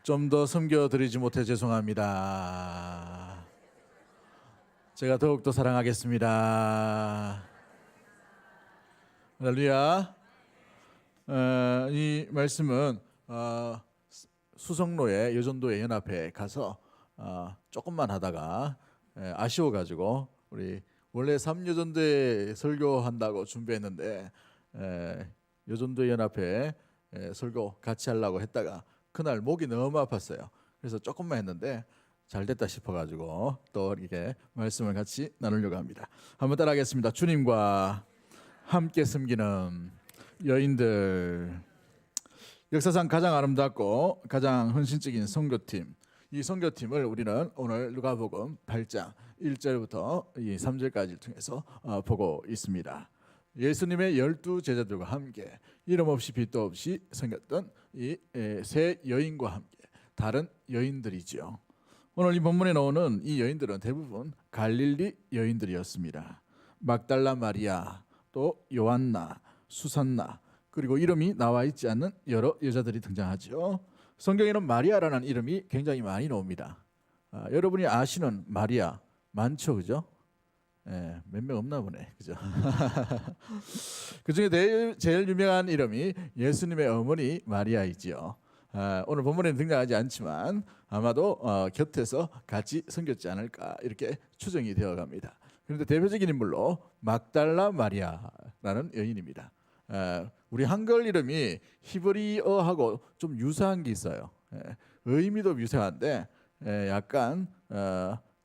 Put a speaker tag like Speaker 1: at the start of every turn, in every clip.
Speaker 1: 좀 더 섬겨드리지 못해 죄송합니다. 제가 더욱더 사랑하겠습니다. 할렐루야. 이 말씀은 수성로의 여전도의 연합회에 가서 조금만 하다가 아쉬워가지고 우리 원래 3여전도에 설교한다고 준비했는데 여전도 연합회 설교 같이 하려고 했다가 그날 목이 너무 아팠어요. 그래서 조금만 했는데 잘 됐다 싶어가지고 또 이렇게 말씀을 같이 나누려고 합니다. 한번 따라하겠습니다. 주님과 함께 섬기는 여인들. 역사상 가장 아름답고 가장 헌신적인 선교팀, 이 선교팀을 우리는 오늘 누가복음 8장 1절부터 3절까지를 통해서 보고 있습니다. 예수님의 12 제자들과 함께 이름 없이 빛도 없이 섬겼던 이 세 여인과 함께 다른 여인들이지요. 오늘 이 본문에 나오는 이 여인들은 대부분 갈릴리 여인들이었습니다. 막달라 마리아, 또 요한나, 수산나, 그리고 이름이 나와 있지 않는 여러 여자들이 등장하죠. 성경에는 마리아라는 이름이 굉장히 많이 나옵니다. 여러분이 아시는 마리아 많죠, 그죠? 몇 명 없나 보네, 그죠? 그 중에 제일 유명한 이름이 예수님의 어머니 마리아이지요. 오늘 본문에는 등장하지 않지만 아마도 곁에서 같이 섬겼지 않을까 이렇게 추정이 되어갑니다. 그런데 대표적인 인물로 막달라 마리아라는 여인입니다. 우리 한글 이름이 히브리어하고 좀 유사한 게 있어요. 의미도 유사한데 약간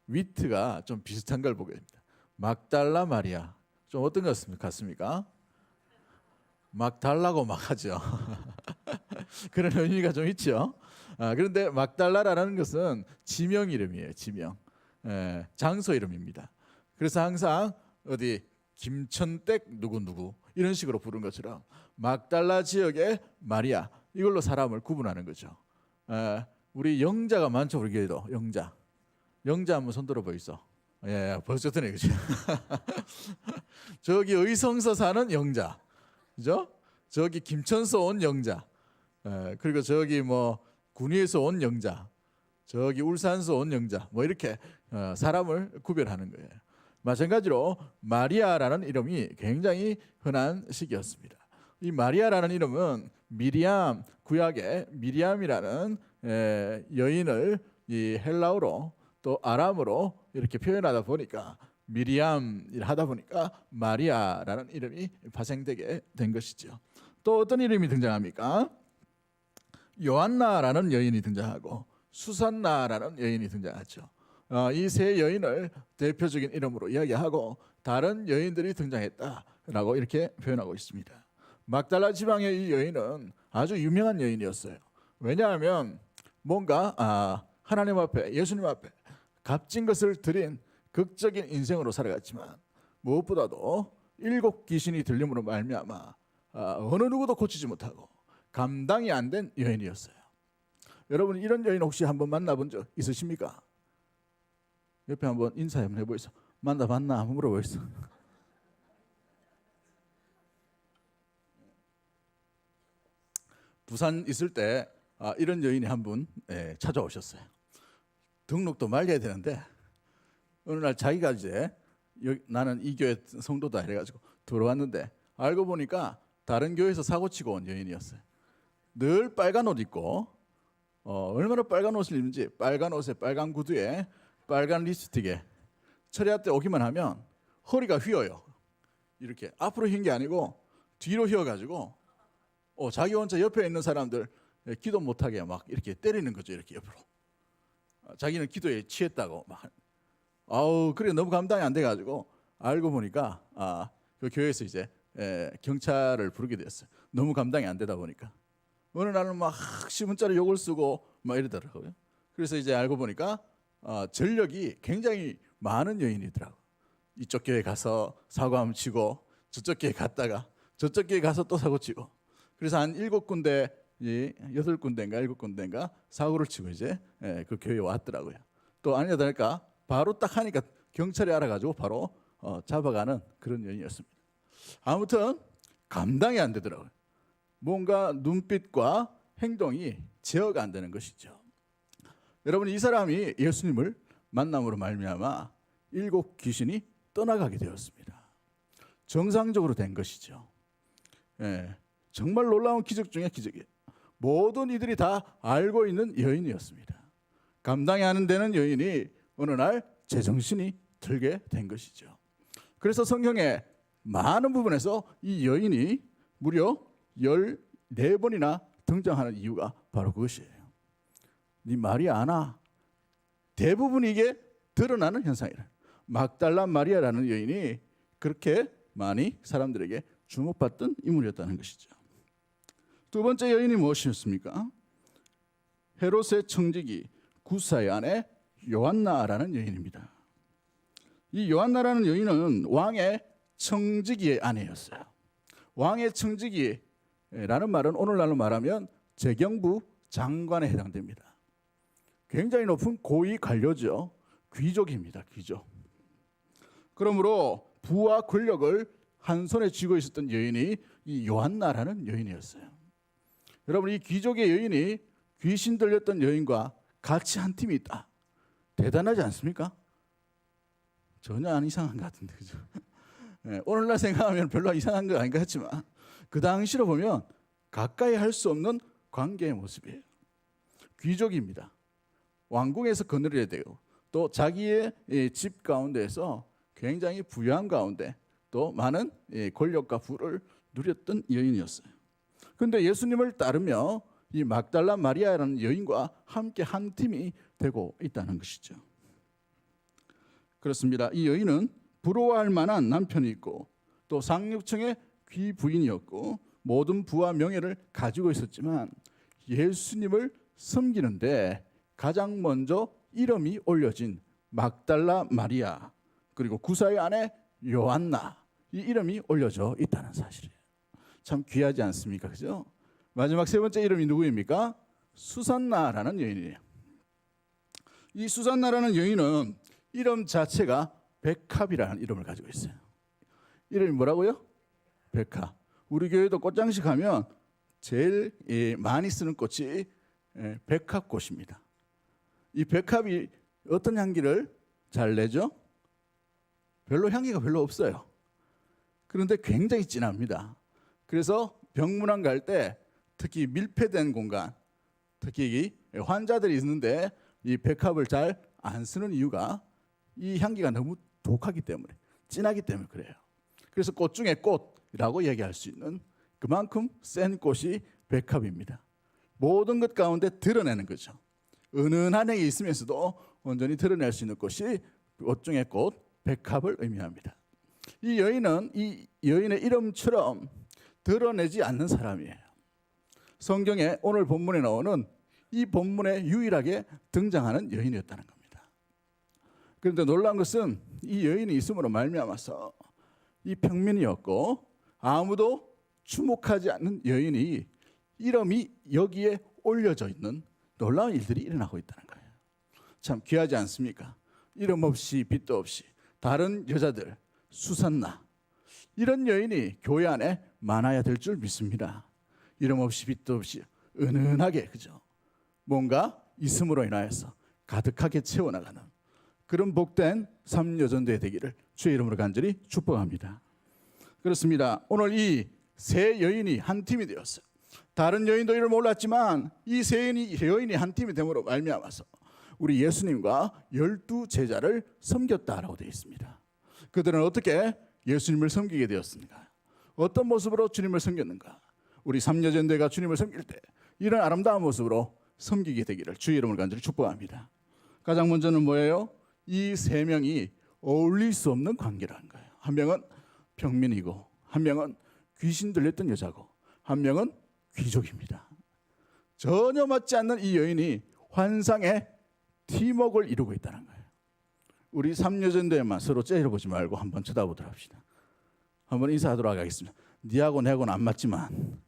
Speaker 1: 위트가 좀 비슷한 걸 보게 됩니다. 막달라 마리아, 좀 어떤 것 같습니까? 막 달라고 막 하죠. 그런 의미가 좀 있죠. 그런데 막달라라는 것은 지명 이름이에요. 지명, 장소 이름입니다. 그래서 항상 어디 김천댁 누구누구 이런 식으로 부른 것처럼 막달라 지역의 마리아, 이걸로 사람을 구분하는 거죠. 우리 영자가 많죠. 우리 교회도 영자 한번 손 들어 보이소. 벌써 드네, 그죠? 저기 의성서 사는 영자, 그죠? 저기 김천서 온 영자, 그리고 저기 뭐 군위에서 온 영자, 저기 울산서 온 영자, 뭐 이렇게 사람을 구별하는 거예요. 마찬가지로 마리아라는 이름이 굉장히 흔한 시기였습니다. 이 마리아라는 이름은 미리암, 구약의 미리암이라는 여인을 이 헬라어로 또 아람어로 이렇게 표현하다 보니까 미리암 하다 보니까 마리아라는 이름이 파생되게 된 것이죠. 또 어떤 이름이 등장합니까? 요한나라는 여인이 등장하고 수산나라는 여인이 등장하죠. 이 세 여인을 대표적인 이름으로 이야기하고 다른 여인들이 등장했다라고 이렇게 표현하고 있습니다. 막달라 지방의 이 여인은 아주 유명한 여인이었어요. 왜냐하면 뭔가 하나님 앞에, 예수님 앞에 값진 것을 드린 극적인 인생으로 살아갔지만 무엇보다도 7 귀신이 들림으로 말미암아 어느 누구도 고치지 못하고 감당이 안 된 여인이었어요. 여러분, 이런 여인 혹시 한번 만나본 적 있으십니까? 옆에 한번 인사 한번 해보이소. 만나봤나 한번 물어보이소. 부산 있을 때 이런 여인이 한 분 찾아오셨어요. 등록도 말려야 되는데 어느 날 자기가 이제 나는 이 교회 성도다 이래가지고 들어왔는데 알고 보니까 다른 교회에서 사고치고 온 여인이었어요. 늘 빨간 옷 입고 얼마나 빨간 옷을 입는지 빨간 옷에 빨간 구두에 빨간 립스틱에 철야 때 오기만 하면 허리가 휘어요. 이렇게 앞으로 휜 게 아니고 뒤로 휘어가지고 자기 혼자 옆에 있는 사람들 기도 못하게 막 이렇게 때리는 거죠. 이렇게 옆으로. 자기는 기도에 취했다고 막. 그래 너무 감당이 안 돼가지고 알고 보니까 그 교회에서 이제 경찰을 부르게 됐어요. 너무 감당이 안 되다 보니까 어느 날은 막 신문자로 욕을 쓰고 막 이러더라고요. 그래서 이제 알고 보니까 전력이 굉장히 많은 여인이더라고. 이쪽 교회 가서 사고함 치고 저쪽 교회 갔다가 저쪽 교회 가서 또 사고 치고. 그래서 한 7군데, 8군데인가 7군데인가 사고를 치고 이제 그 교회에 왔더라고요. 또 아니다 보니까 바로 딱 하니까 경찰이 알아가지고 바로 잡아가는 그런 여인이었습니다. 아무튼 감당이 안 되더라고요. 뭔가 눈빛과 행동이 제어가 안 되는 것이죠. 여러분, 이 사람이 예수님을 만남으로 말미암아 7 귀신이 떠나가게 되었습니다. 정상적으로 된 것이죠. 예, 정말 놀라운 기적 중에 기적이에요. 모든 이들이 다 알고 있는 여인이었습니다. 감당이 안 되는 여인이 어느 날 제정신이 들게 된 것이죠. 그래서 성경에 많은 부분에서 이 여인이 무려 14번이나 등장하는 이유가 바로 그것이에요. 네 말이 안 와. 대부분 이게 드러나는 현상이라. 막달라 마리아라는 여인이 그렇게 많이 사람들에게 주목받던 인물이었다는 것이죠. 두 번째 여인이 무엇이었습니까? 헤롯의 청지기 구사의 아내 요한나라는 여인입니다. 이 요한나라는 여인은 왕의 청지기의 아내였어요. 왕의 청지기라는 말은 오늘날로 말하면 재경부 장관에 해당됩니다. 굉장히 높은 고위 관료죠. 귀족입니다. 귀족. 그러므로 부와 권력을 한 손에 쥐고 있었던 여인이 이 요한나라는 여인이었어요. 여러분, 이 귀족의 여인이 귀신 들렸던 여인과 같이 한 팀이 있다. 대단하지 않습니까? 전혀 안 이상한 것 같은데, 그죠? 네, 오늘날 생각하면 별로 이상한 거 아닌 것 같지만 그 당시로 보면 가까이 할 수 없는 관계의 모습이에요. 귀족입니다. 왕궁에서 거느려야 되고 또 자기의 집 가운데에서 굉장히 부유한 가운데 또 많은 권력과 부를 누렸던 여인이었어요. 그런데 예수님을 따르며 이 막달라 마리아라는 여인과 함께 한 팀이 되고 있다는 것이죠. 그렇습니다. 이 여인은 부러워할 만한 남편이 있고 또 상류층의 귀부인이었고 모든 부와 명예를 가지고 있었지만 예수님을 섬기는데 가장 먼저 이름이 올려진 막달라 마리아 그리고 구사의 아내 요한나, 이 이름이 올려져 있다는 사실이에요. 참 귀하지 않습니까? 그죠? 마지막 세 번째 이름이 누구입니까? 수산나라는 여인이에요. 이 수산나라는 여인은 이름 자체가 백합이라는 이름을 가지고 있어요. 이름이 뭐라고요? 백합. 우리 교회도 꽃장식 하면 제일 많이 쓰는 꽃이 백합꽃입니다. 이 백합이 어떤 향기를 잘 내죠? 별로 향기가 별로 없어요. 그런데 굉장히 진합니다. 그래서 병문안 갈 때 특히 밀폐된 공간, 특히 환자들이 있는데 이 백합을 잘 안 쓰는 이유가 이 향기가 너무 독하기 때문에, 진하기 때문에 그래요. 그래서 꽃 중에 꽃이라고 얘기할 수 있는 그만큼 센 꽃이 백합입니다. 모든 것 가운데 드러내는 거죠. 은은한 향이 있으면서도 온전히 드러낼 수 있는 꽃이 꽃 중에 꽃, 백합을 의미합니다. 이 여인은 이 여인의 이름처럼 드러내지 않는 사람이에요. 성경에 오늘 본문에 나오는 이 본문에 유일하게 등장하는 여인이었다는 겁니다. 그런데 놀라운 것은 이 여인이 있음으로 말미암아서 이 평민이었고 아무도 주목하지 않는 여인이 이름이 여기에 올려져 있는 놀라운 일들이 일어나고 있다는 거예요. 참 귀하지 않습니까? 이름 없이 빛도 없이 다른 여자들, 수산나, 이런 여인이 교회 안에 많아야 될 줄 믿습니다. 이름 없이 빛도 없이 은은하게, 그죠? 뭔가 있음으로 인하여서 가득하게 채워나가는 그런 복된 삼여전도의 되기를 주의 이름으로 간절히 축복합니다. 그렇습니다. 오늘 이 세 여인이 한 팀이 되었어요. 다른 여인도 이를 몰랐지만 이 세 여인이 한 팀이 됨으로 말미암아서 우리 예수님과 12제자를 섬겼다라고 되어 있습니다. 그들은 어떻게 예수님을 섬기게 되었습니까? 어떤 모습으로 주님을 섬겼는가? 우리 삼여전도회가 주님을 섬길 때 이런 아름다운 모습으로 섬기게 되기를 주의 이름을 간절히 축복합니다. 가장 먼저는 뭐예요? 이 세 명이 어울릴 수 없는 관계라는 거예요. 한 명은 평민이고 한 명은 귀신 들렸던 여자고 한 명은 귀족입니다. 전혀 맞지 않는 이 여인이 환상의 팀워크를 이루고 있다는 거예요. 우리 삼여전도회만 서로 째려보지 말고 한번 쳐다보도록 합시다. 한번 인사하도록 하겠습니다. 니하고 내하고는 안 맞지만,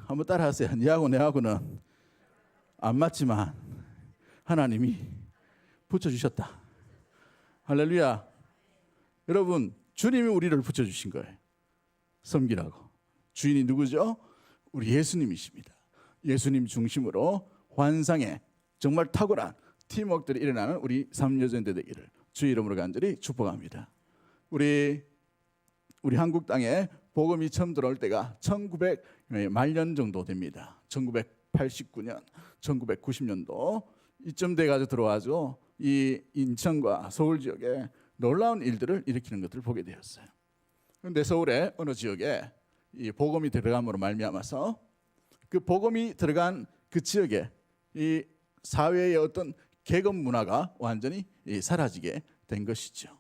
Speaker 1: 한번 따라하세요. 니하고 내하고는 안 맞지만 하나님이 붙여주셨다. 할렐루야. 여러분, 주님이 우리를 붙여주신 거예요. 섬기라고. 주인이 누구죠? 우리 예수님이십니다. 예수님 중심으로 환상의 정말 탁월한 팀워크들이 일어나는 우리 3여전대 되기를 주 이름으로 간절히 축복합니다. 우리 한국 땅에 복음이 처음 들어올 때가 1900 말년 정도 됩니다. 1989년, 1990년도 이쯤 돼가지고 들어와서 이 인천과 서울 지역에 놀라운 일들을 일으키는 것들을 보게 되었어요. 그런데 서울의 어느 지역에 이 복음이 들어감으로 말미암아서 그 복음이 들어간 그 지역에 이 사회의 어떤 계급 문화가 완전히 사라지게 된 것이죠.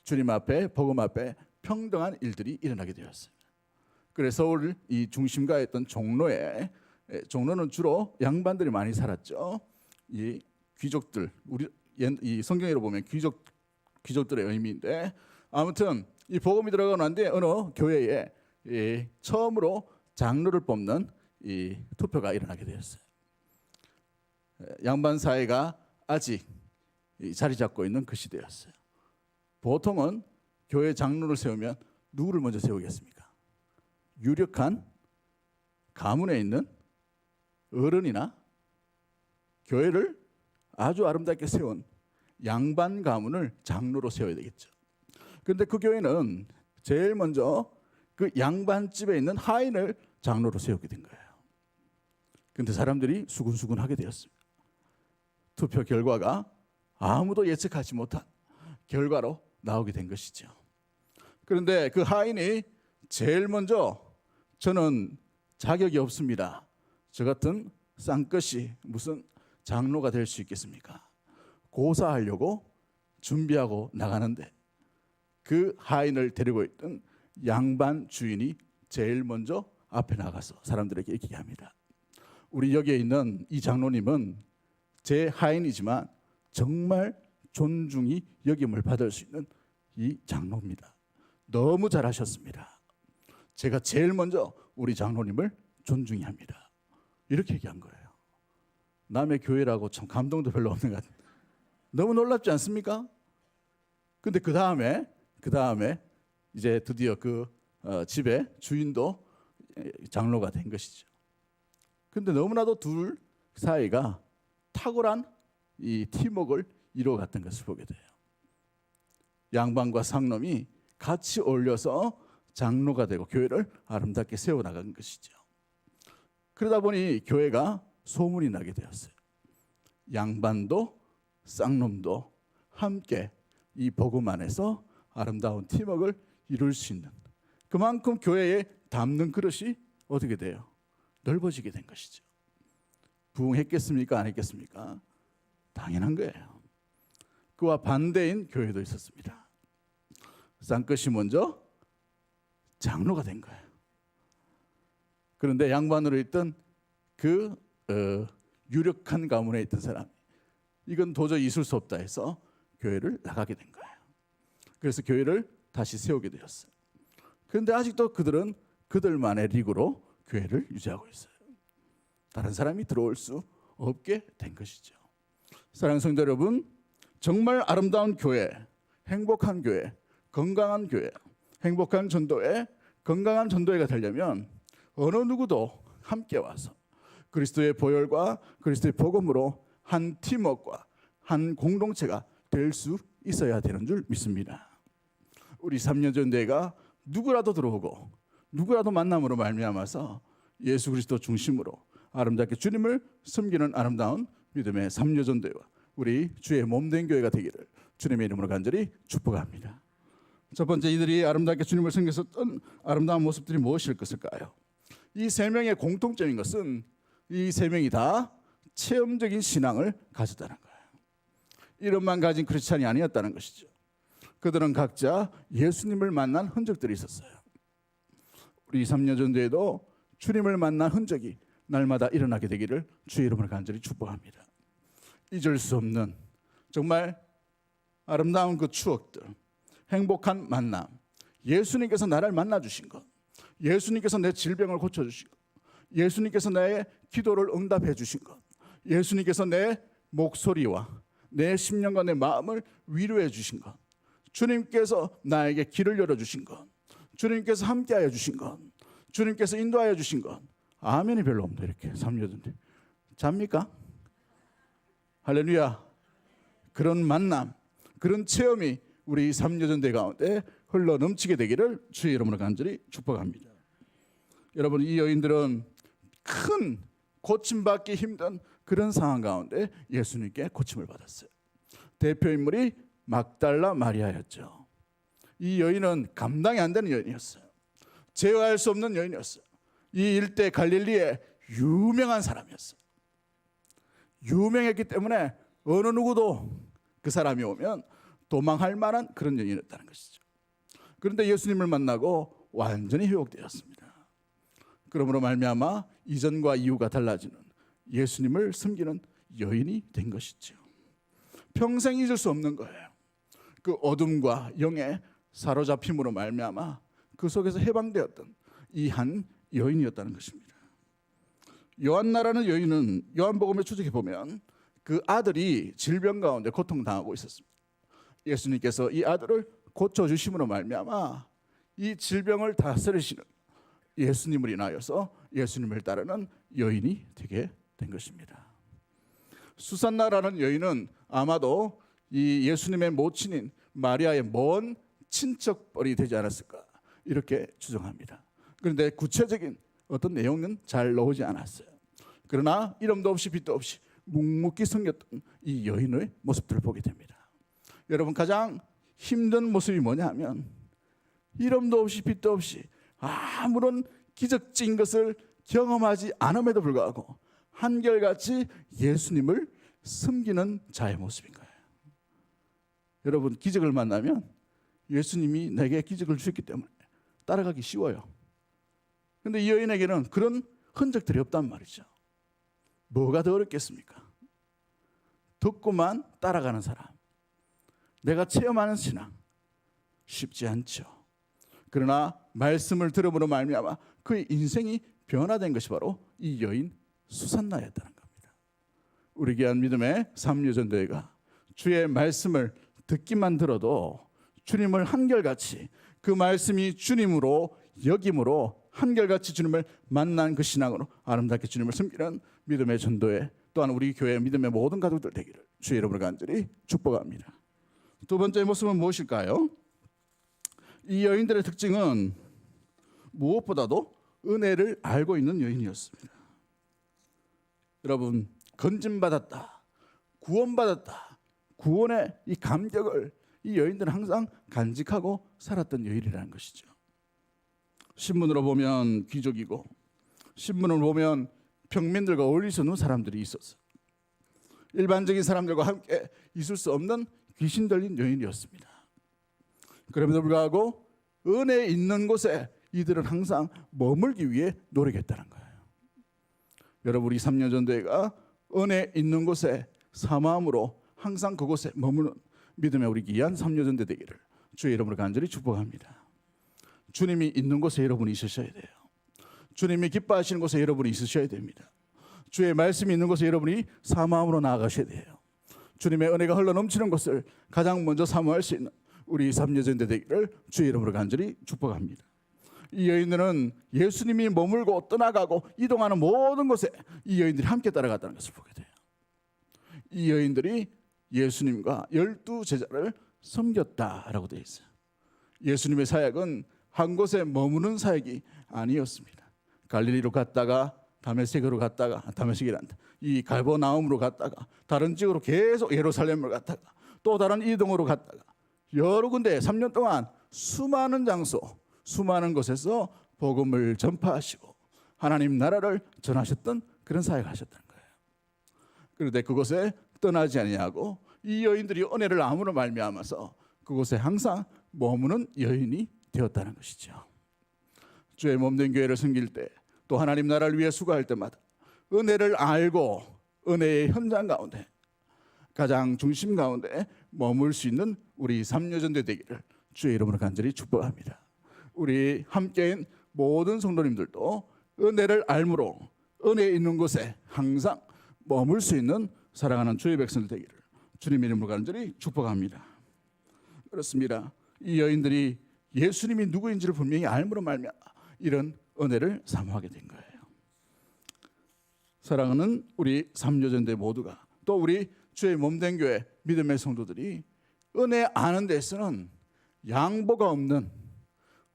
Speaker 1: 주님 앞에 복음 앞에 평등한 일들이 일어나게 되었어요. 그래서 서울 이 중심가에 있던 종로는 주로 양반들이 많이 살았죠. 이 귀족들, 우리 이 성경으로 보면 귀족들의 의미인데, 아무튼 이 복음이 들어가고 난 뒤에 어느 교회에 처음으로 장로를 뽑는 이 투표가 일어나게 되었어요. 양반 사회가 아직 자리 잡고 있는 그 시대였어요. 보통은 교회 장로를 세우면 누구를 먼저 세우겠습니까? 유력한 가문에 있는 어른이나 교회를 아주 아름답게 세운 양반 가문을 장로로 세워야 되겠죠. 그런데 그 교회는 제일 먼저 그 양반집에 있는 하인을 장로로 세우게 된 거예요. 그런데 사람들이 수군수군하게 되었습니다. 투표 결과가 아무도 예측하지 못한 결과로 나오게 된 것이죠. 그런데 그 하인이 제일 먼저 저는 자격이 없습니다. 저 같은 쌍것이 무슨 장로가 될 수 있겠습니까? 고사하려고 준비하고 나가는데 그 하인을 데리고 있던 양반 주인이 제일 먼저 앞에 나가서 사람들에게 얘기합니다. 우리 여기에 있는 이 장로님은 제 하인이지만 정말 존중이 여김을 받을 수 있는 이 장로입니다. 너무 잘하셨습니다. 제가 제일 먼저 우리 장로님을 존중히 합니다. 이렇게 얘기한 거예요. 남의 교회라고 참 감동도 별로 없는 것 같아요. 너무 놀랍지 않습니까? 근데 그 다음에 이제 드디어 그 집의 주인도 장로가 된 것이죠. 근데 너무나도 둘 사이가 탁월한 이 팀워크를 이루어갔던 것을 보게 돼요. 양반과 상놈이 같이 어울려서 장로가 되고 교회를 아름답게 세워나간 것이죠. 그러다 보니 교회가 소문이 나게 되었어요. 양반도 쌍놈도 함께 이 복음 안에서 아름다운 팀워크를 이룰 수 있는, 그만큼 교회에 담는 그릇이 어떻게 돼요? 넓어지게 된 것이죠. 부흥했겠습니까? 안 했겠습니까? 당연한 거예요. 그와 반대인 교회도 있었습니다. 쌍것이 먼저 장로가 된 거예요. 그런데 양반으로 있던 그 유력한 가문에 있던 사람, 이건 도저히 있을 수 없다 해서 교회를 나가게 된 거예요. 그래서 교회를 다시 세우게 되었어요. 그런데 아직도 그들은 그들만의 리그로 교회를 유지하고 있어요. 다른 사람이 들어올 수 없게 된 것이죠. 사랑하는 성도 여러분, 정말 아름다운 교회, 행복한 교회, 건강한 교회, 행복한 전도회, 건강한 전도회가 되려면 어느 누구도 함께 와서 그리스도의 보혈과 그리스도의 복음으로 한 팀워크와 한 공동체가 될 수 있어야 되는 줄 믿습니다. 우리 3년 전대가 누구라도 들어오고 누구라도 만남으로 말미암아서 예수 그리스도 중심으로 아름답게 주님을 섬기는 아름다운 믿음의 3년 전대와 우리 주의 몸된 교회가 되기를 주님의 이름으로 간절히 축복합니다. 첫 번째, 이들이 아름답게 주님을 섬겼었던 아름다운 모습들이 무엇일 것일까요? 이 세 명의 공통점인 것은 이 세 명이 다 체험적인 신앙을 가졌다는 거예요. 이름만 가진 크리스찬이 아니었다는 것이죠. 그들은 각자 예수님을 만난 흔적들이 있었어요. 우리 3년 전도에도 주님을 만난 흔적이 날마다 일어나게 되기를 주의 이름으로 간절히 축복합니다. 잊을 수 없는 정말 아름다운 그 추억들, 행복한 만남, 예수님께서 나를 만나주신 것, 예수님께서 내 질병을 고쳐주신 것, 예수님께서 나의 기도를 응답해 주신 것, 예수님께서 내 목소리와 내 심령과 내 마음을 위로해 주신 것, 주님께서 나에게 길을 열어주신 것, 주님께서 함께하여 주신 것, 주님께서 인도하여 주신 것. 아멘이 별로 없네. 이렇게 3년인데 잡니까?
Speaker 2: 할렐루야. 그런 만남, 그런 체험이 우리 3여전대 가운데 흘러 넘치게 되기를 주의 이름으로 간절히 축복합니다. 여러분, 이 여인들은 큰 고침받기 힘든 그런 상황 가운데 예수님께 고침을 받았어요. 대표 인물이 막달라 마리아였죠. 이 여인은 감당이 안 되는 여인이었어요. 제어할 수 없는 여인이었어요. 이 일대 갈릴리의 유명한 사람이었어요. 유명했기 때문에 어느 누구도 그 사람이 오면 도망할 만한 그런 여인이었다는 것이죠. 그런데 예수님을 만나고 완전히 회복되었습니다. 그러므로 말미암아 이전과 이후가 달라지는 예수님을 섬기는 여인이 된 것이죠. 평생 잊을 수 없는 거예요. 그 어둠과 영의 사로잡힘으로 말미암아 그 속에서 해방되었던 이 한 여인이었다는 것입니다. 요한나라는 여인은 요한복음에 추적해 보면 그 아들이 질병 가운데 고통당하고 있었습니다. 예수님께서 이 아들을 고쳐주심으로 말미암아 이 질병을 다스리시는 예수님을 인하여서 예수님을 따르는 여인이 되게 된 것입니다. 수산나라는 여인은 아마도 이 예수님의 모친인 마리아의 먼 친척뻘이 되지 않았을까 이렇게 추정합니다. 그런데 구체적인 어떤 내용은 잘 나오지 않았어요. 그러나 이름도 없이 빛도 없이 묵묵히 섬겼던 이 여인의 모습들을 보게 됩니다. 여러분, 가장 힘든 모습이 뭐냐 하면 이름도 없이 빛도 없이 아무런 기적적인 것을 경험하지 않음에도 불구하고 한결같이 예수님을 섬기는 자의 모습인 거예요. 여러분, 기적을 만나면 예수님이 내게 기적을 주셨기 때문에 따라가기 쉬워요. 그런데 이 여인에게는 그런 흔적들이 없단 말이죠. 뭐가 더 어렵겠습니까? 듣고만 따라가는 사람, 내가 체험하는 신앙 쉽지 않죠. 그러나 말씀을 들음으로 말미암아 그의 인생이 변화된 것이 바로 이 여인 수산나였다는 겁니다. 우리 귀한 믿음의 3여전대회가 주의 말씀을 듣기만 들어도 주님을 한결같이 그 말씀이 주님으로 여김으로 한결같이 주님을 만난 그 신앙으로 아름답게 주님을 섬기는 믿음의 전도회, 또한 우리 교회 믿음의 모든 가족들 되기를 주의 이름으로 간절히 축복합니다. 두 번째 모습은 무엇일까요? 이 여인들의 특징은 무엇보다도 은혜를 알고 있는 여인이었습니다. 여러분, 건진받았다, 구원받았다, 구원의 이 감격을 이 여인들은 항상 간직하고 살았던 여인이라는 것이죠. 신문으로 보면 귀족이고 신문을 보면 평민들과 어울릴 수 없는 사람들이 있었어요. 일반적인 사람들과 함께 있을 수 없는 귀신 들린 여인이었습니다. 그럼에도 불구하고 은혜 있는 곳에 이들은 항상 머물기 위해 노력했다는 거예요. 여러분, 우리 3년 전대가 은혜 있는 곳에 사마음으로 항상 그곳에 머무는 믿음의 우리 귀한 3년 전대 되기를 주의 이름으로 간절히 축복합니다. 주님이 있는 곳에 여러분이 있으셔야 돼요. 주님이 기뻐하시는 곳에 여러분이 있으셔야 됩니다. 주의 말씀이 있는 곳에 여러분이 사마음으로 나아가셔야 돼요. 주님의 은혜가 흘러넘치는 것을 가장 먼저 사모할 수 있는 우리 3여전대 되기를 주의 이름으로 간절히 축복합니다. 이 여인들은 예수님이 머물고 떠나가고 이동하는 모든 곳에 이 여인들이 함께 따라갔다는 것을 보게 돼요. 이 여인들이 예수님과 12제자를 섬겼다라고 되어 있어요. 예수님의 사역은 한 곳에 머무는 사역이 아니었습니다. 갈릴리로 갔다가 다메섹으로 갔다가 다메섹이란다. 이 갈보나움으로 갔다가 다른 지역으로 계속 예루살렘으로 갔다가 또 다른 이동으로 갔다가 여러 군데 3년 동안 수많은 장소, 수많은 곳에서 복음을 전파하시고 하나님 나라를 전하셨던 그런 사역을 하셨다는 거예요. 그런데 그곳에 떠나지 아니하고 이 여인들이 은혜를 아무로 말미암아서 그곳에 항상 머무는 여인이 되었다는 것이죠. 주의 몸된 교회를 섬길 때 또 하나님 나라를 위해 수고할 때마다 은혜를 알고 은혜의 현장 가운데 가장 중심 가운데 머물 수 있는 우리 3여전대 되기를 주의 이름으로 간절히 축복합니다. 우리 함께인 모든 성도님들도 은혜를 알므로 은혜 있는 곳에 항상 머물 수 있는 사랑하는 주의 백성들 되기를 주님의 이름으로 간절히 축복합니다. 그렇습니다. 이 여인들이 예수님이 누구인지를 분명히 알므로 말미암아 이런 은혜를 사모하게 된 거예요. 사랑하는 우리 3여전대 모두가 또 우리 주의 몸된 교회 믿음의 성도들이 은혜 아는 데서는 양보가 없는,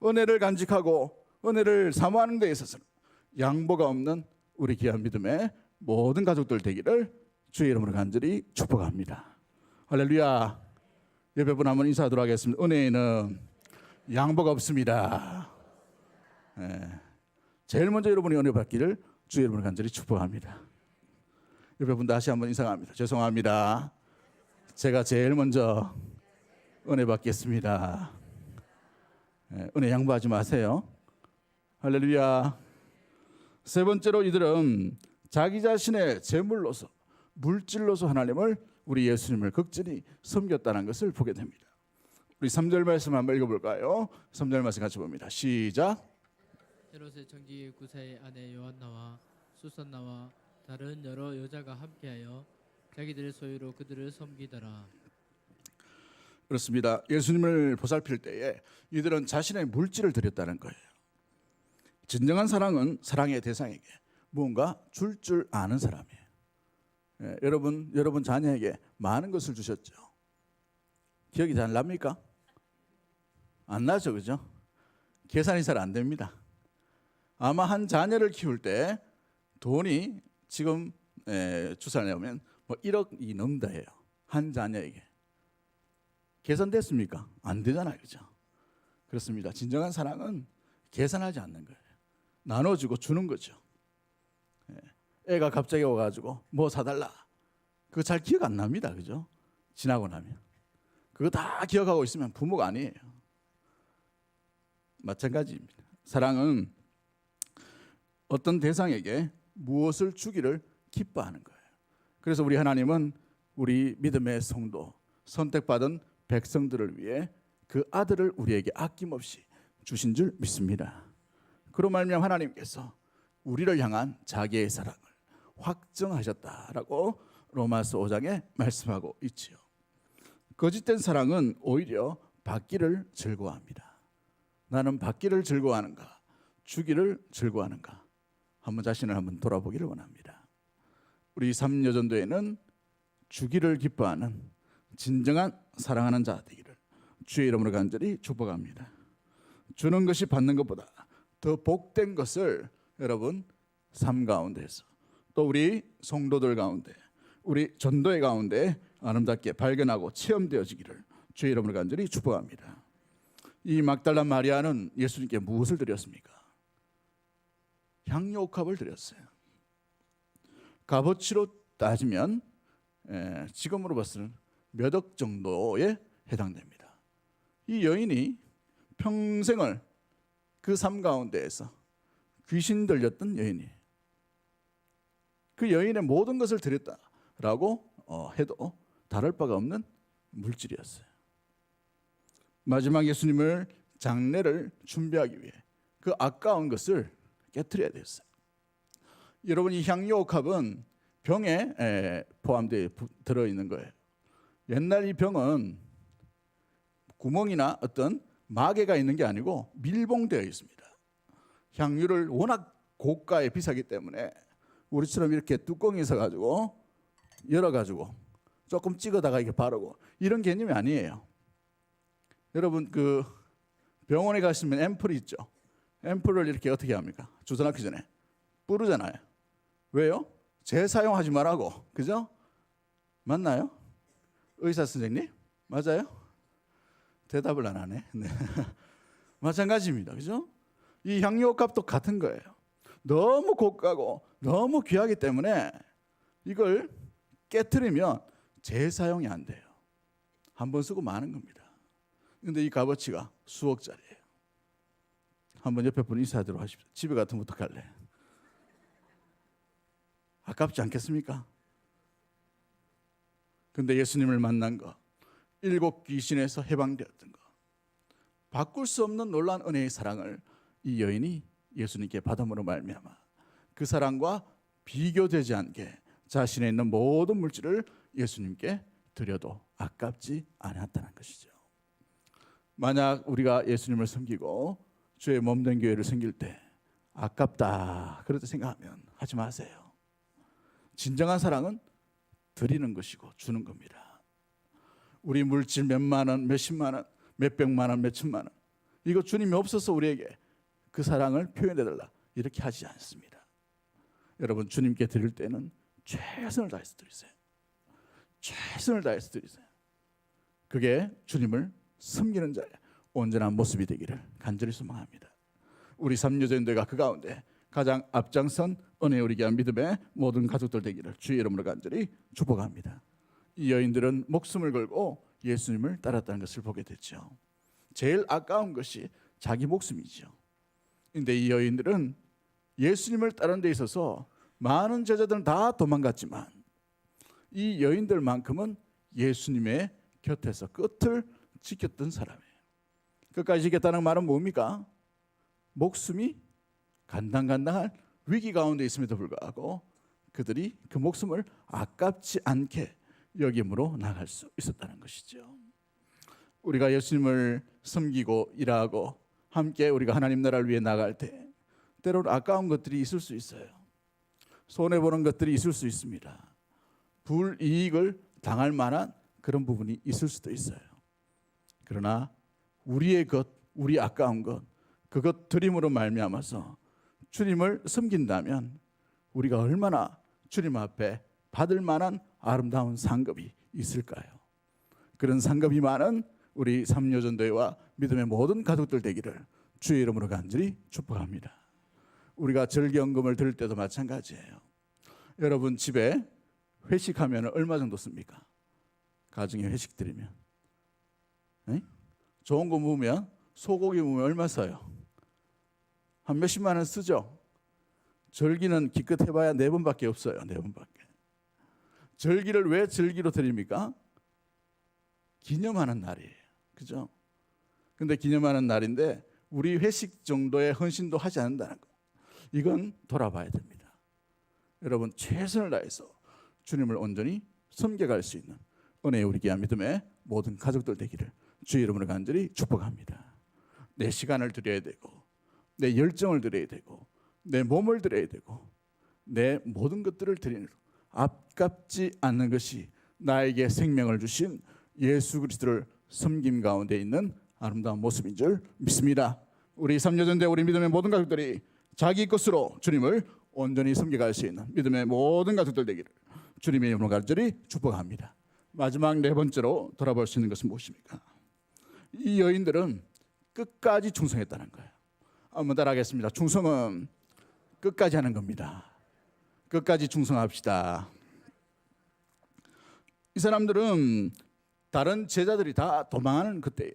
Speaker 2: 은혜를 간직하고 은혜를 사모하는 데 있어서는 양보가 없는 우리 귀한 믿음의 모든 가족들 되기를 주의 이름으로 간절히 축복합니다. 할렐루야. 옆에 분 한번 인사하도록 하겠습니다. 은혜에는 양보가 없습니다. 제일 먼저 여러분이 은혜 받기를 주의 이름으로 간절히 축복합니다. 옆에 분 다시 한번 인사합니다. 죄송합니다. 제가 제일 먼저 은혜 받겠습니다. 은혜 양보하지 마세요. 할렐루야. 세 번째로 이들은 자기 자신의 재물로서, 물질로서 하나님을, 우리 예수님을 극진히 섬겼다는 것을 보게 됩니다. 우리 3절 말씀 한번 읽어볼까요? 3절 말씀 같이 봅니다. 시작.
Speaker 3: 헤롯의 청지 구사의 아내 요한나와 수산나와 다른 여러 여자가 함께하여 자기들의 소유로 그들을 섬기더라.
Speaker 2: 그렇습니다. 예수님을 보살필 때에 이들은 자신의 물질을 드렸다는 거예요. 진정한 사랑은 사랑의 대상에게 무언가 줄 아는 사람이에요. 여러분 자녀에게 많은 것을 주셨죠. 기억이 잘 납니까? 안 나죠, 그죠? 계산이 잘 안 됩니다. 아마 한 자녀를 키울 때 돈이 지금 추산을 해보면 뭐 1억이 넘다 해요. 한 자녀에게. 계산됐습니까? 안 되잖아요, 그죠? 그렇습니다. 진정한 사랑은 계산하지 않는 거예요. 나눠주고 주는 거죠. 애가 갑자기 와가지고 뭐 사달라. 그거 잘 기억 안 납니다, 그죠? 지나고 나면. 그거 다 기억하고 있으면 부모가 아니에요. 마찬가지입니다. 사랑은 어떤 대상에게 무엇을 주기를 기뻐하는 거예요. 그래서 우리 하나님은 우리 믿음의 성도, 선택받은 백성들을 위해 그 아들을 우리에게 아낌없이 주신 줄 믿습니다. 그로 말미암아 하나님께서 우리를 향한 자기의 사랑을 확정하셨다라고 로마서 5장에 말씀하고 있지요. 거짓된 사랑은 오히려 받기를 즐거워합니다. 나는 받기를 즐거워하는가, 주기를 즐거워하는가? 한번 자신을 한번 돌아보기를 원합니다. 우리 삼여전도에는 주기를 기뻐하는 진정한 사랑하는 자 되기를 주의 이름으로 간절히 축복합니다. 주는 것이 받는 것보다 더 복된 것을 여러분 삶 가운데서, 또 우리 성도들 가운데, 우리 전도의 가운데 아름답게 발견하고 체험되어지기를 주의 이름으로 간절히 축복합니다. 이 막달라 마리아는 예수님께 무엇을 드렸습니까? 향료옥합을 드렸어요. 값어치로 따지면 지금으로 봤을 몇 억 정도에 해당됩니다. 이 여인이 평생을 그 삶 가운데에서 귀신 들렸던 여인이에요. 그 여인의 모든 것을 드렸다라고 해도 다를 바가 없는 물질이었어요. 마지막 예수님을 장례를 준비하기 위해 그 아까운 것을 깨트려야 됐어요. 여러분, 이 향료옥합은 병에 포함되어 들어있는 거예요. 옛날 이 병은 구멍이나 어떤 마개가 있는 게 아니고 밀봉되어 있습니다. 향유를 워낙 고가에 비싸기 때문에 우리처럼 이렇게 뚜껑이 있어가지고 열어가지고 조금 찍어다가 이렇게 바르고 이런 개념이 아니에요. 여러분, 그 병원에 가시면 앰플이 있죠. 앰플을 이렇게 어떻게 합니까? 주사 넣기 전에 뿌르잖아요. 왜요? 재사용하지 말라고. 그죠? 맞나요? 의사 선생님? 맞아요? 대답을 안 하네. 네. 마찬가지입니다. 그죠? 이 향료값도 같은 거예요. 너무 고가고 너무 귀하기 때문에 이걸 깨트리면 재사용이 안 돼요. 한 번 쓰고 마는 겁니다. 그런데 이 값어치가 수억짜리예요. 한번 옆에 분 인사하도록 하십시오. 집에 같으면 어떡할래? 아깝지 않겠습니까? 근데 예수님을 만난 거, 7 귀신에서 해방되었던 거, 바꿀 수 없는 놀라운 은혜의 사랑을 이 여인이 예수님께 받음으로 말미암아 그 사랑과 비교되지 않게 자신에 있는 모든 물질을 예수님께 드려도 아깝지 않았다는 것이죠. 만약 우리가 예수님을 섬기고 주의 몸된 교회를 섬길 때 아깝다 그렇게 생각하면 하지 마세요. 진정한 사랑은 드리는 것이고 주는 겁니다. 우리 물질 몇만 원, 몇십만 원, 몇백만 원, 몇천만 원, 이거 주님이 없어서 우리에게 그 사랑을 표현해달라 이렇게 하지 않습니다. 여러분, 주님께 드릴 때는 최선을 다해서 드리세요. 최선을 다해서 드리세요. 그게 주님을 섬기는 자의 온전한 모습이 되기를 간절히 소망합니다. 우리 삼여전도회가 그 가운데 가장 앞장선 은혜 우리 귀한 믿음의 모든 가족들 되기를 주의 이름으로 간절히 축복합니다. 이 여인들은 목숨을 걸고 예수님을 따랐다는 것을 보게 됐죠. 제일 아까운 것이 자기 목숨이죠. 그런데 이 여인들은 예수님을 따르는 데 있어서 많은 제자들은 다 도망갔지만 이 여인들만큼은 예수님의 곁에서 끝을 지켰던 사람이에요. 끝까지 지켰다는 말은 뭡니까? 목숨이 간당간당한 위기 가운데 있음에도 불구하고 그들이 그 목숨을 아깝지 않게 여김으로 나갈 수 있었다는 것이죠. 우리가 예수님을 섬기고 일하고 함께 우리가 하나님 나라를 위해 나갈 때 때로는 아까운 것들이 있을 수 있어요. 손해보는 것들이 있을 수 있습니다. 불이익을 당할 만한 그런 부분이 있을 수도 있어요. 그러나 우리의 것, 우리 아까운 것, 그것 드림으로 말미암아서 주님을 섬긴다면 우리가 얼마나 주님 앞에 받을 만한 아름다운 상급이 있을까요? 그런 상급이 많은 우리 삼여전도회와 믿음의 모든 가족들 되기를 주의 이름으로 간절히 축복합니다. 우리가 절기연금을 드릴 때도 마찬가지예요. 여러분 집에 회식하면 얼마 정도 씁니까? 가정에 회식 드리면 좋은 거 묵으면 소고기 묵으면 얼마 써요? 한 몇십만 원 쓰죠. 절기는 기껏 해봐야 4번밖에 없어요. 4번밖에. 절기를 왜 절기로 드립니까? 기념하는 날이에요. 그죠? 근데 기념하는 날인데 우리 회식 정도의 헌신도 하지 않는다는 거, 이건 돌아봐야 됩니다. 여러분, 최선을 다해서 주님을 온전히 섬겨갈 수 있는 은혜의 우리 귀한 믿음의 모든 가족들 되기를 주의 이름으로 간절히 축복합니다. 내 시간을 드려야 되고 내 열정을 드려야 되고 내 몸을 드려야 되고 내 모든 것들을 드리는, 아깝지 않는 것이 나에게 생명을 주신 예수 그리스도를 섬김 가운데 있는 아름다운 모습인 줄 믿습니다. 우리 삼여전대 우리 믿음의 모든 가족들이 자기 것으로 주님을 온전히 섬겨갈 수 있는 믿음의 모든 가족들 되기를 주님의 이름으로 간절히 축복합니다. 마지막 4번째로 돌아볼 수 있는 것은 무엇입니까? 이 여인들은 끝까지 충성했다는 거예요. 한번 따라하겠습니다. 충성은 끝까지 하는 겁니다. 끝까지 충성합시다. 이 사람들은 다른 제자들이 다 도망하는 그때에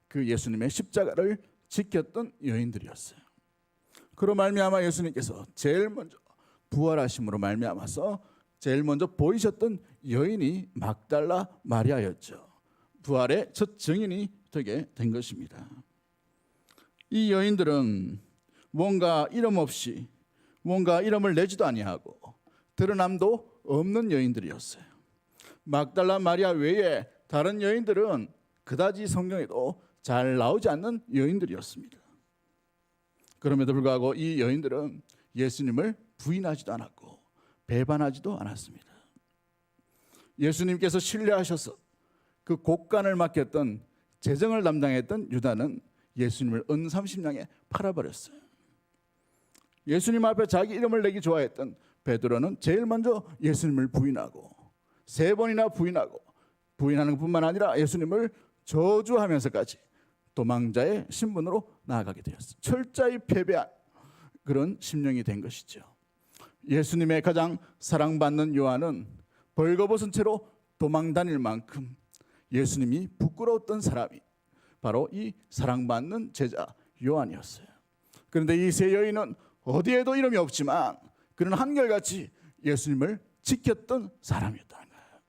Speaker 2: 그 예수님의 십자가를 지켰던 여인들이었어요. 그로 말미암아 예수님께서 제일 먼저 부활하심으로 말미암아서 제일 먼저 보이셨던 여인이 막달라 마리아였죠. 부활의 첫 증인이 되게 된 것입니다. 이 여인들은 뭔가 이름 없이, 뭔가 이름을 내지도 아니하고 드러남도 없는 여인들이었어요. 막달라 마리아 외에 다른 여인들은 그다지 성경에도 잘 나오지 않는 여인들이었습니다. 그럼에도 불구하고 이 여인들은 예수님을 부인하지도 않았고 배반하지도 않았습니다. 예수님께서 신뢰하셔서 그 곡간을 맡겼던 재정을 담당했던 유다는 예수님을 은 30냥에 팔아버렸어요. 예수님 앞에 자기 이름을 내기 좋아했던 베드로는 제일 먼저 예수님을 부인하고 3번이나 부인하는 것뿐만 아니라 예수님을 저주하면서까지 도망자의 신분으로 나아가게 되었어요. 철저히 패배한 그런 심령이 된 것이죠. 예수님의 가장 사랑받는 요한은 벌거벗은 채로 도망 다닐 만큼 예수님이 부끄러웠던 사람이 바로 이 사랑받는 제자 요한이었어요. 그런데 이 세 여인은 어디에도 이름이 없지만 그는 한결같이 예수님을 지켰던 사람이었다는 거예요.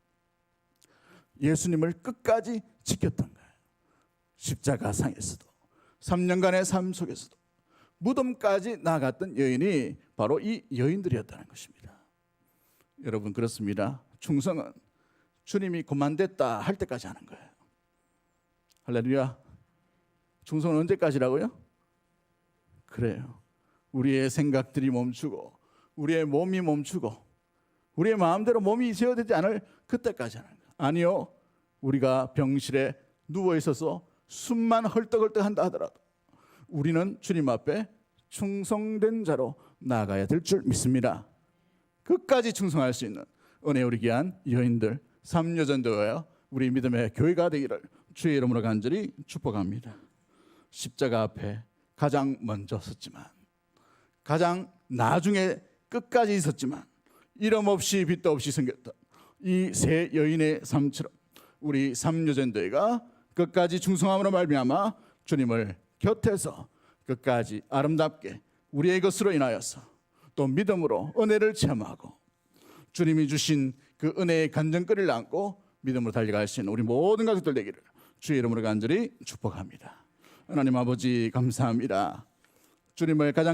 Speaker 2: 예수님을 끝까지 지켰던 거예요. 십자가상에서도 3년간의 삶 속에서도 무덤까지 나갔던 여인이 바로 이 여인들이었다는 것입니다. 여러분, 그렇습니다. 충성은 주님이 그만됐다 할 때까지 하는 거예요. 할렐루야. 충성은 언제까지라고요? 그래요. 우리의 생각들이 멈추고 우리의 몸이 멈추고 우리의 마음대로 몸이 제어되지 않을 그때까지 하는 거예요. 아니요. 우리가 병실에 누워 있어서 숨만 헐떡헐떡 한다 하더라도 우리는 주님 앞에 충성된 자로 나아가야 될 줄 믿습니다. 끝까지 충성할 수 있는 은혜 우리 귀한 여인들 삼여전도와 우리 믿음의 교회가 되기를 주의 이름으로 간절히 축복합니다. 십자가 앞에 가장 먼저 섰지만, 가장 나중에 끝까지 있었지만, 이름 없이 빚도 없이 생겼던 이 세 여인의 삶처럼 우리 삼여전도회가 끝까지 충성함으로 말미암아 주님을 곁에서 끝까지 아름답게 우리의 것으로 인하여서 또 믿음으로 은혜를 체험하고 주님이 주신 그 은혜의 간증거리를 안고 믿음으로 달려갈 수 있는 우리 모든 가족들 되기를 주의 이름으로 간절히 축복합니다. 하나님 아버지 감사합니다. 주님을 가장